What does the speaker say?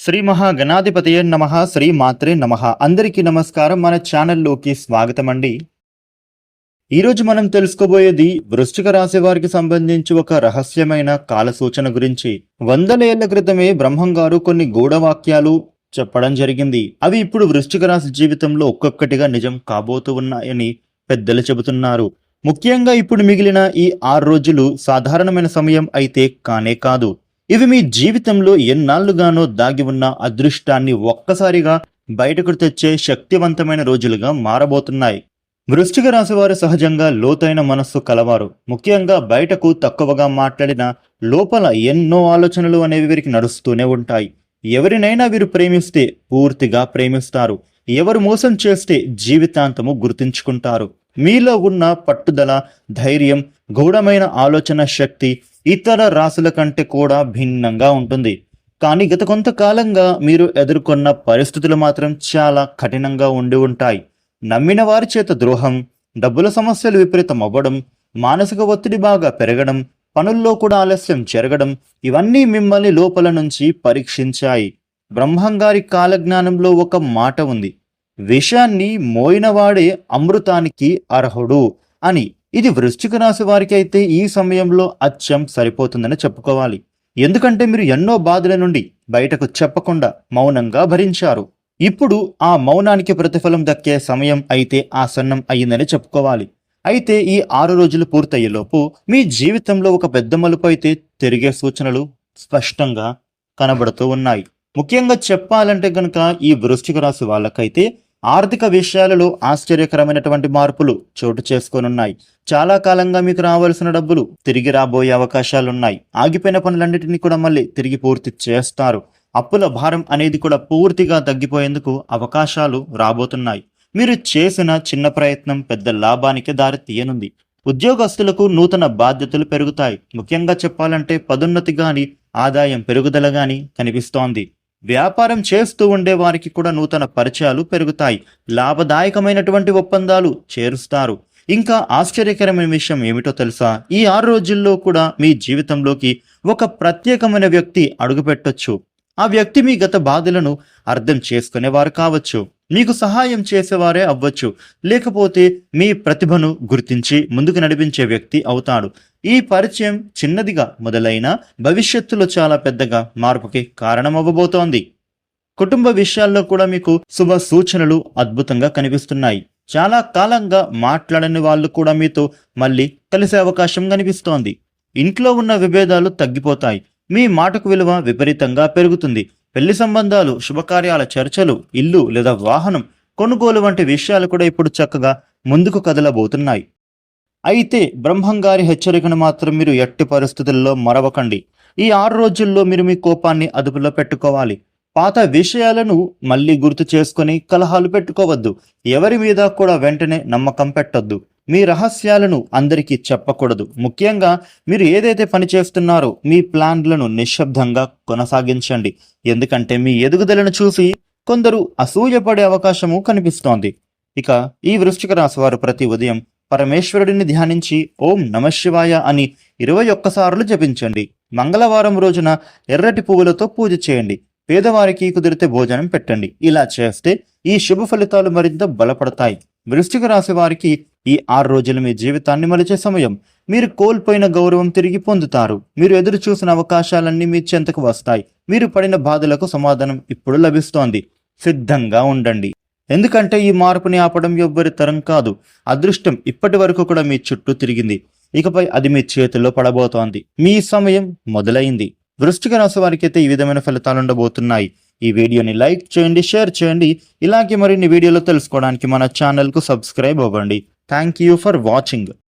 శ్రీ మహాగణాధిపతయే నమః. శ్రీ మాత్రే నమః. అందరికీ నమస్కారం. మన ఛానల్లోకి స్వాగతం అండి. ఈరోజు మనం తెలుసుకోబోయేది వృశ్చిక రాశి వారికి సంబంధించి ఒక రహస్యమైన కాల సూచన గురించి. వందల ఏళ్ల క్రితమే బ్రహ్మం గారు కొన్ని గూఢవాక్యాలు చెప్పడం జరిగింది. అవి ఇప్పుడు వృశ్చిక రాశి జీవితంలో ఒక్కొక్కటిగా నిజం కాబోతూ ఉన్నాయని పెద్దలు చెబుతున్నారు. ముఖ్యంగా ఇప్పుడు మిగిలిన ఈ 6 రోజులు సాధారణమైన సమయం అయితే కానే కాదు. ఇవి మీ జీవితంలో ఎన్నాళ్లుగానో దాగి ఉన్న అదృష్టాన్ని ఒక్కసారిగా బయటకు తెచ్చే శక్తివంతమైన రోజులుగా మారబోతున్నాయి. వృశ్చిక రాశి వారు సహజంగా లోతైన మనస్సు కలవారు. ముఖ్యంగా బయటకు తక్కువగా మాట్లాడిన లోపల ఎన్నో ఆలోచనలు అనేవి వీరికి నడుస్తూనే ఉంటాయి. ఎవరినైనా వీరు ప్రేమిస్తే పూర్తిగా ప్రేమిస్తారు. ఎవరు మోసం చేస్తే జీవితాంతము గుర్తుంచుకుంటారు. మీలో ఉన్న పట్టుదల, ధైర్యం, గూఢమైన ఆలోచన శక్తి ఇతర రాశుల కంటే కూడా భిన్నంగా ఉంటుంది. కానీ గత కొంతకాలంగా మీరు ఎదుర్కొన్న పరిస్థితులు మాత్రం చాలా కఠినంగా ఉండి ఉంటాయి. నమ్మిన వారి చేత ద్రోహం, డబ్బుల సమస్యలు విపరీతం అవ్వడం, మానసిక ఒత్తిడి బాగా పెరగడం, పనుల్లో కూడా ఆలస్యం జరగడం, ఇవన్నీ మిమ్మల్ని లోపల నుంచి పరీక్షించాయి. బ్రహ్మంగారి కాలజ్ఞానంలో ఒక మాట ఉంది, విషాన్ని మోయినవాడే అమృతానికి అర్హుడు అని. ఇది వృశ్చిక రాశి వారికి అయితే ఈ సమయంలో అచ్చం సరిపోతుందని చెప్పుకోవాలి. ఎందుకంటే మీరు ఎన్నో బాధల నుండి బయటకు చెప్పకుండా మౌనంగా భరించారు. ఇప్పుడు ఆ మౌనానికి ప్రతిఫలం దక్కే సమయం అయితే ఆసన్నం అయ్యిందని చెప్పుకోవాలి. అయితే ఈ 6 రోజులు పూర్తయ్యేలోపు మీ జీవితంలో ఒక పెద్ద మలుపు అయితే తిరిగే సూచనలు స్పష్టంగా కనబడుతూ ఉన్నాయి. ముఖ్యంగా చెప్పాలంటే గనుక ఈ వృశ్చిక రాశి వాళ్ళకైతే ఆర్థిక విషయాలలో ఆశ్చర్యకరమైనటువంటి మార్పులు చోటు చేసుకోనున్నాయి. చాలా కాలంగా మీకు రావాల్సిన డబ్బులు తిరిగి రాబోయే అవకాశాలున్నాయి. ఆగిపోయిన పనులన్నిటినీ కూడా మళ్ళీ తిరిగి పూర్తి చేస్తారు. అప్పుల భారం అనేది కూడా పూర్తిగా తగ్గిపోయేందుకు అవకాశాలు రాబోతున్నాయి. మీరు చేసిన చిన్న ప్రయత్నం పెద్ద లాభానికి దారి తీయనుంది. ఉద్యోగస్తులకు నూతన బాధ్యతలు పెరుగుతాయి. ముఖ్యంగా చెప్పాలంటే పదోన్నతి గాని, ఆదాయం పెరుగుదల గాని కనిపిస్తోంది. వ్యాపారం చేస్తూ ఉండే వారికి కూడా నూతన పరిచయాలు పెరుగుతాయి. లాభదాయకమైనటువంటి ఒప్పందాలు చేరుస్తారు. ఇంకా ఆశ్చర్యకరమైన విషయం ఏమిటో తెలుసా? ఈ 6 రోజుల్లో కూడా మీ జీవితంలోకి ఒక ప్రత్యేకమైన వ్యక్తి అడుగుపెట్టొచ్చు. ఆ వ్యక్తి మీ గత బాధలను అర్థం చేసుకునేవారు కావచ్చు, మీకు సహాయం చేసేవారే అవ్వచ్చు, లేకపోతే మీ ప్రతిభను గుర్తించి ముందుకు నడిపించే వ్యక్తి అవుతాడు. ఈ పరిచయం చిన్నదిగా మొదలైన భవిష్యత్తులో చాలా పెద్దగా మార్పుకి కారణమవ్వబోతోంది. కుటుంబ విషయాల్లో కూడా మీకు శుభ సూచనలు అద్భుతంగా కనిపిస్తున్నాయి. చాలా కాలంగా మాట్లాడని వాళ్ళు కూడా మీతో మళ్ళీ కలిసే అవకాశం కనిపిస్తోంది. ఇంట్లో ఉన్న విభేదాలు తగ్గిపోతాయి. మీ మాటకు విలువ విపరీతంగా పెరుగుతుంది. పెళ్లి సంబంధాలు, శుభకార్యాల చర్చలు, ఇల్లు లేదా వాహనం కొనుగోలు వంటి విషయాలు కూడా ఇప్పుడు చక్కగా ముందుకు కదలబోతున్నాయి. అయితే బ్రహ్మంగారి హెచ్చరికను మాత్రం మీరు ఎట్టి పరిస్థితుల్లో మరవకండి. ఈ 6 రోజుల్లో మీరు మీ కోపాన్ని అదుపులో పెట్టుకోవాలి. పాత విషయాలను మళ్ళీ గుర్తు చేసుకొని కలహాలు పెట్టుకోవద్దు. ఎవరి మీద కూడా వెంటనే నమ్మకం పెట్టొద్దు. మీ రహస్యాలను అందరికీ చెప్పకూడదు. ముఖ్యంగా మీరు ఏదైతే పని చేస్తున్నారో మీ ప్లాన్లను నిశ్శబ్దంగా కొనసాగించండి. ఎందుకంటే మీ ఎదుగుదలను చూసి కొందరు అసూయపడే అవకాశము కనిపిస్తోంది. ఇక ఈ వృశ్చిక రాశి వారు ప్రతి ఉదయం పరమేశ్వరుడిని ధ్యానించి ఓం నమఃశివాయ అని 21 సార్లు జపించండి. మంగళవారం రోజున ఎర్రటి పువ్వులతో పూజ చేయండి. పేదవారికి కుదిరితే భోజనం పెట్టండి. ఇలా చేస్తే ఈ శుభ ఫలితాలు మరింత బలపడతాయి. వృశ్చిక రాశి వారికి ఈ 6 రోజులు మీ జీవితాన్ని మలిచే సమయం. మీరు కోల్పోయిన గౌరవం తిరిగి పొందుతారు. మీరు ఎదురు చూసిన అవకాశాలన్నీ మీ చెంతకు వస్తాయి. మీరు పడిన బాధలకు సమాధానం ఇప్పుడు లభిస్తోంది. సిద్ధంగా ఉండండి. ఎందుకంటే ఈ మార్పుని ఆపడం ఎవ్వరి తరం కాదు. అదృష్టం ఇప్పటి వరకు కూడా మీ చుట్టూ తిరిగింది. ఇకపై అది మీ చేతుల్లో పడబోతోంది. మీ సమయం మొదలైంది. వృశ్చిక రాశి వారికి అయితే ఈ విధమైన ఫలితాలు ఉండబోతున్నాయి. ఈ వీడియోని లైక్ చేయండి, షేర్ చేయండి. ఇలాగే మరిన్ని వీడియోలు తెలుసుకోవడానికి మన ఛానల్కు సబ్స్క్రైబ్ అవ్వండి. Thank you for watching.